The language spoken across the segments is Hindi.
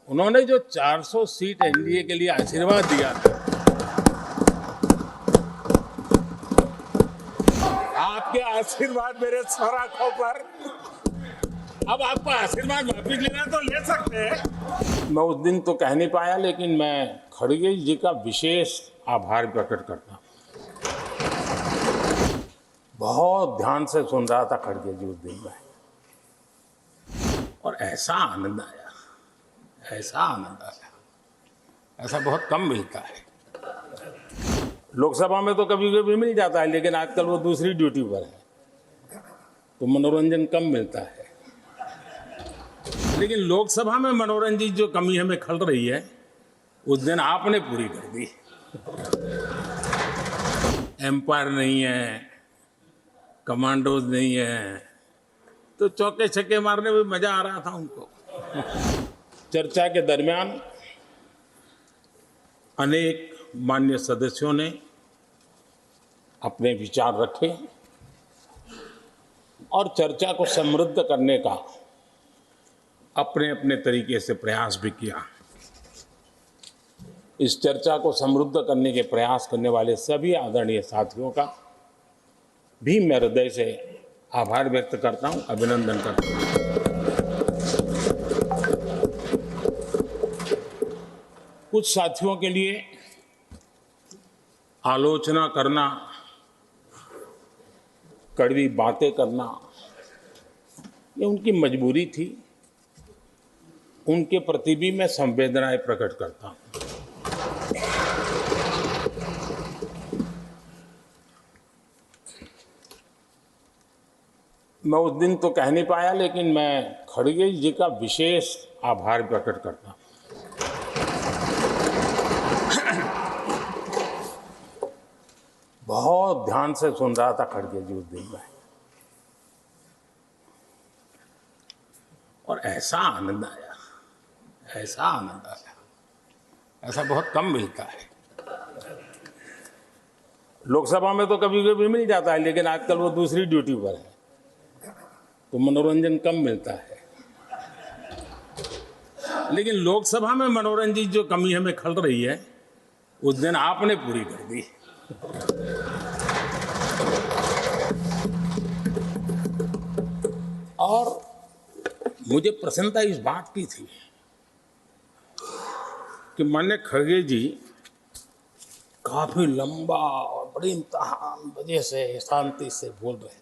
उन्होंने जो 400 सीट एनडीए के लिए आशीर्वाद दिया था, आपके आशीर्वाद मेरे सर आंखों पर, अब आपको आशीर्वाद वापिस लेना तो ले सकते हैं। मैं उस दिन तो कह नहीं पाया, लेकिन मैं खड़गे जी का विशेष आभार प्रकट करता हूं। बहुत ध्यान से सुन रहा था खड़गे जी उस दिन में, और ऐसा आनंद आया, ऐसा आनंद आया, ऐसा बहुत कम मिलता है। लोकसभा में तो कभी कभी मिल जाता है, लेकिन आजकल वो दूसरी ड्यूटी पर है तो मनोरंजन कम मिलता है। लेकिन लोकसभा में मनोरंजन की जो कमी हमें खल रही है, उस दिन आपने पूरी कर दी। एम्पायर नहीं है, कमांडोज नहीं है, तो चौके छक्के मारने में मजा आ रहा था उनको। चर्चा के दरमियान अनेक मान्य सदस्यों ने अपने विचार रखे और चर्चा को समृद्ध करने का अपने अपने तरीके से प्रयास भी किया। इस चर्चा को समृद्ध करने के प्रयास करने वाले सभी आदरणीय साथियों का भी मैं हृदय से आभार व्यक्त करता हूं, अभिनंदन करता हूं। कुछ साथियों के लिए आलोचना करना, कड़वी बातें करना, ये उनकी मजबूरी थी। उनके प्रति भी मैं संवेदनाएं प्रकट करता हूं। मैं उस दिन तो कह नहीं पाया, लेकिन मैं खड़गे जी का विशेष आभार प्रकट करता हूं। बहुत ध्यान से सुन रहा था खड़गे जी उस दिन में, और ऐसा आनंद आया, ऐसा आनंद आया, ऐसा बहुत कम मिलता है। लोकसभा में तो कभी कभी मिल जाता है, लेकिन आजकल वो दूसरी ड्यूटी पर है तो मनोरंजन कम मिलता है। लेकिन लोकसभा में मनोरंजन की जो कमी हमें खल रही है, उस दिन आपने पूरी कर दी। और मुझे प्रसन्नता इस बात की थी कि माननीय खड़गे जी काफी लंबा और बड़ी इम्तिहान वजह से शांति से बोल रहे थे।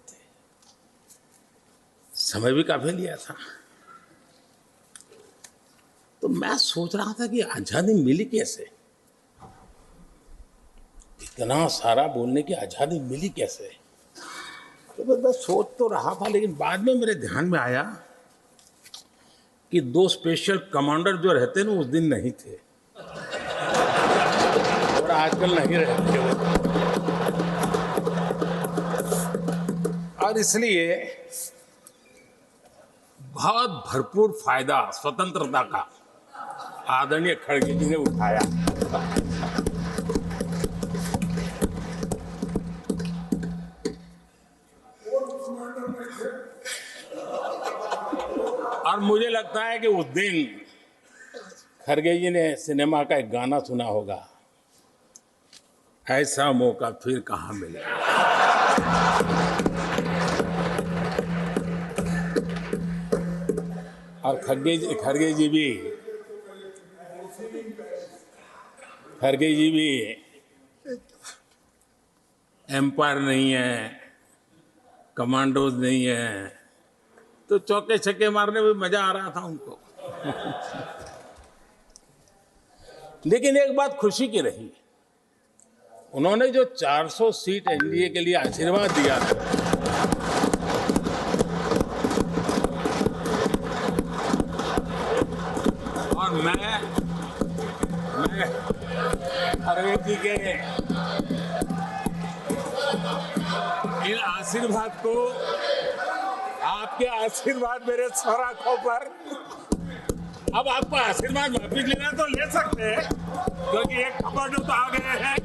समय भी काफी लिया था। तो मैं सोच रहा था कि आजादी मिली कैसे, इतना सारा बोलने की आजादी मिली कैसे। तो मैं सोच तो रहा था, लेकिन बाद में मेरे ध्यान में आया कि दो स्पेशल कमांडर जो रहते ना, उस दिन नहीं थे और आजकल नहीं रहते वो। और इसलिए बहुत भरपूर फायदा स्वतंत्रता का आदरणीय खड़गे जी ने उठाया। और मुझे लगता है कि उस दिन खड़गे जी ने सिनेमा का एक गाना सुना होगा, ऐसा मौका फिर कहाँ मिलेगा। और खड़गे जी भी एम्पायर नहीं है, कमांडोज नहीं है, तो चौके छक्के मारने में मजा आ रहा था उनको। लेकिन एक बात खुशी की रही, उन्होंने जो 400 सीट एनडीए के लिए आशीर्वाद दिया था, और मैं खड़गे जी के इन आशीर्वाद को, आपके आशीर्वाद मेरे सर आंखों पर, अब आपको आशीर्वाद वापिस लेना तो ले सकते हैं, क्योंकि एक कमांडो तो आ गए हैं।